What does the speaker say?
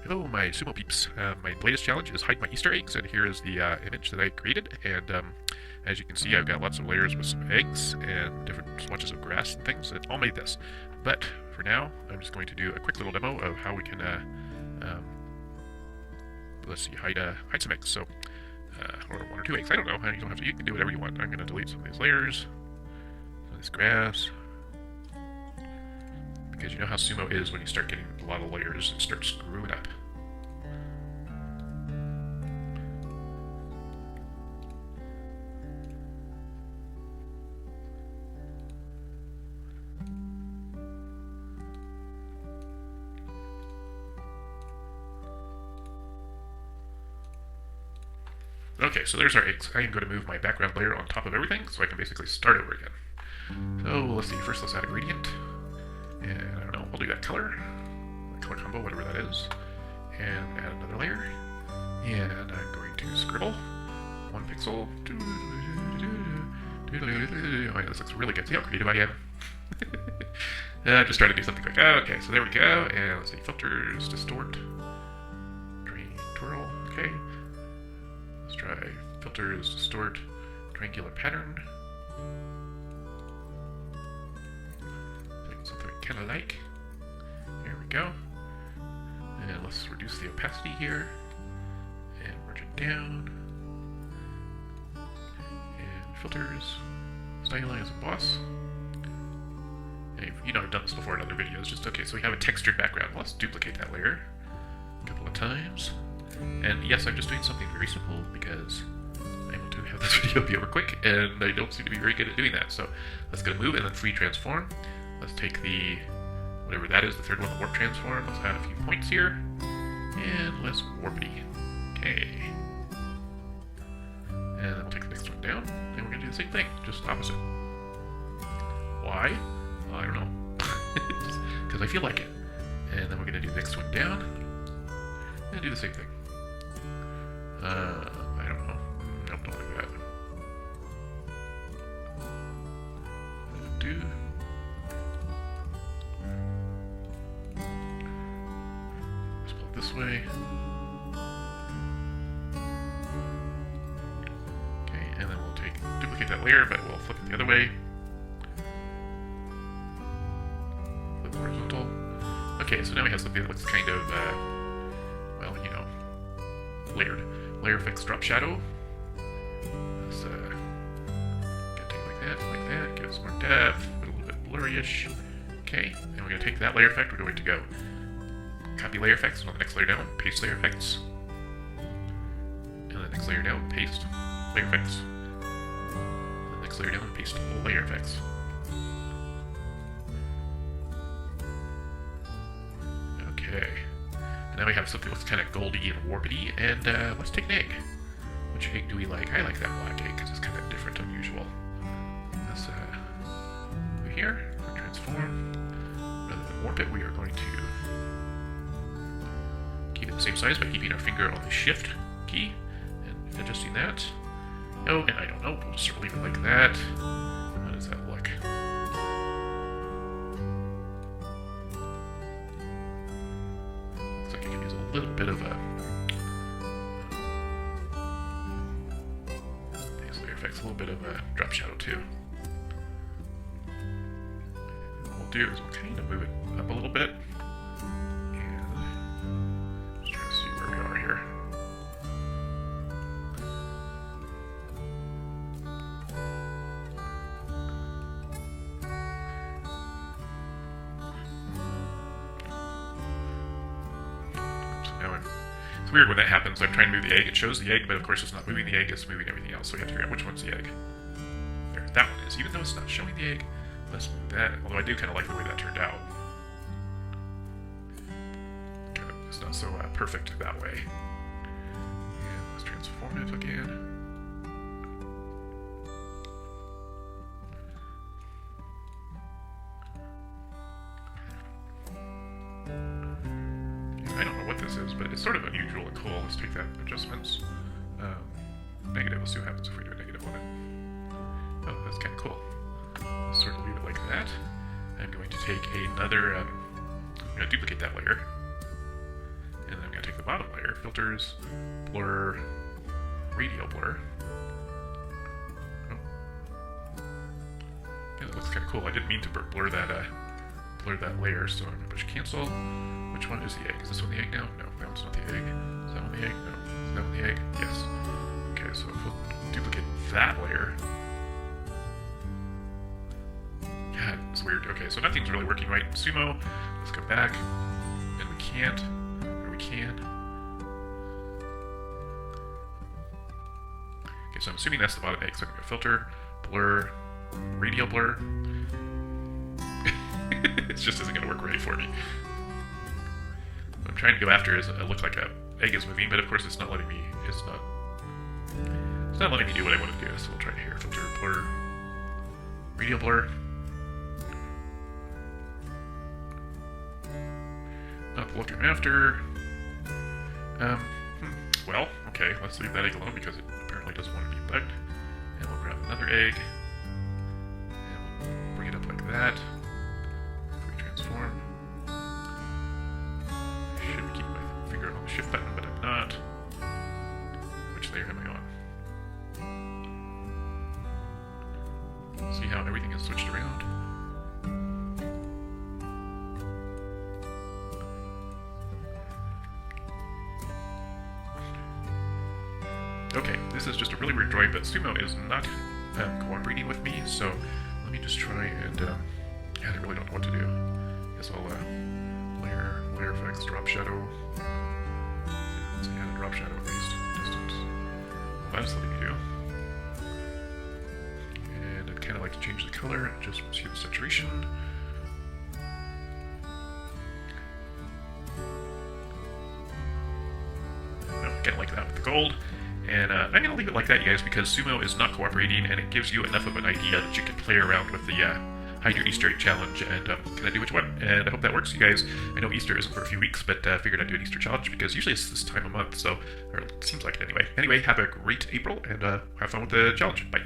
Hello, my Sumo peeps. My latest challenge is hide my Easter eggs, and here is the image that I created. And as you can see, I've got lots of layers with some eggs and different swatches of grass and things that all made this. But for now, I'm just going to do a quick little demo of how we can, let's see, hide some eggs. So, or one or two eggs. I don't know. You don't have to. You can do whatever you want. I'm going to delete some of these layers, some of this grass, because you know how Sumo is when you start getting a lot of layers and start screwing up. Okay, so there's our eggs. I am going to move my background layer on top of everything, so I can basically start over again. So let's see, first let's add a gradient. And I don't know, we'll do that color combo, whatever that is. And add another layer. And I'm going to scribble 1 pixel. Oh yeah, this looks really good. See how creative I am? Just trying to do something quick. Okay, so there we go. And let's see, filters, distort, drain, twirl. Okay. Let's try filters, distort, triangular pattern. Something I kind of like. There we go. And let's reduce the opacity here. And merge it down. And filters, stylize, emboss. And you know I've done this before in other videos. Just okay, so we have a textured background. Let's duplicate that layer a couple of times. And yes, I'm just doing something very simple because I want to have this video be over quick, and I don't seem to be very good at doing that. So let's go to move and then free transform. Let's take the, whatever that is, the third one, the warp transform. Let's add a few points here. And let's warpity. Okay. And then we'll take the next one down. And we're going to do the same thing, just opposite. Why? Well, I don't know. Because I feel like it. And then we're going to do the next one down. And do the same thing. I don't know. Nope, don't do that. Do. Let's pull it this way. Okay, and then we'll duplicate that layer, but we'll flip it the other way. Flip horizontal. Okay, so now we have something that looks kind of, well, you know, layered. Layer effects drop shadow. Let's gonna take it like that, give it some more depth, a little bit blurry-ish. Okay, and we're gonna take that layer effect, we're going to go copy layer effects, and on the next layer down, paste layer effects. And the next layer down, paste layer effects. And the next layer down, paste layer effects. Okay. And now we have something that's kind of goldy and warpity, and let's take an egg. Which egg do we like? I like that black egg because it's kind of different, unusual. Let's over here, transform. Rather than warp it, we are going to keep it the same size by keeping our finger on the shift key and adjusting that. Oh, and I don't know, we'll just leave it like that. How does that look? Looks like I can use a little bit of a a little bit of a drop shadow too. And what we'll do is we'll kind of move it up a little bit and just try to see where we are here. So now it's weird when that happens. I'm trying to move the egg. It shows the egg, but of course it's not moving the egg, it's moving everything else. So we have to figure out which one's the egg. There, that one is. Even though it's not showing the egg, let's move that. Although I do kind of like the way that turned out. It's not so perfect that way. And let's transform it again. I don't know what this is, but it's sort of unusual and cool. Let's take that adjustments. Negative, we'll see what happens if we do a negative on it. Oh, that's kind of cool. Let's sort of leave it like that. I'm going to take another, I'm going to duplicate that layer. And then I'm going bottom layer. Filters, blur, radial blur. Oh. Yeah, that looks kind of cool. I didn't mean to blur that layer, so I'm gonna push cancel. Which one is the egg? Is this one the egg now? No, that one's not the egg. Is that one the egg? No. Is that one the egg? Yes. Okay, so if we'll duplicate that layer. God, it's weird. Okay, so nothing's really working right in Sumo. Let's go back. And we can't. Or we can. Okay, so I'm assuming that's the bottom egg, so I'm going to filter, blur, radial blur. It just isn't going to work right for me. What I'm trying to go after is it looks like a egg is moving, but of course it's not letting me. It's not letting me do what I want to do. So we'll try it here. Filter, blur, radial blur. Not the look I'm after. Well, okay, let's leave that egg alone because it apparently doesn't want to be bugged. And we'll grab another egg. And we'll bring it up like that. Transform. I should keep my finger on the shift button, but I'm not. Which layer am I on? See how everything is switched around? Okay, this is just a really weird drawing, but Sumo is not cooperating with me, so let me just try and, yeah, I really don't know what to do. Guess I'll, layer effects, drop shadow. Let's see how to drop shadow at least, distance. Well, that's letting me do. And I'd kind of like to change the color, just see the saturation. No, I kind of like that with the gold. And I'm going to leave it like that, you guys, because Sumo is not cooperating, and it gives you enough of an idea that you can play around with the Hide Your Easter Egg challenge, and can I do what you want? And I hope that works, you guys. I know Easter isn't for a few weeks, but I figured I'd do an Easter challenge, because usually it's this time of month, so, or it seems like it anyway. Anyway, have a great April, and have fun with the challenge. Bye.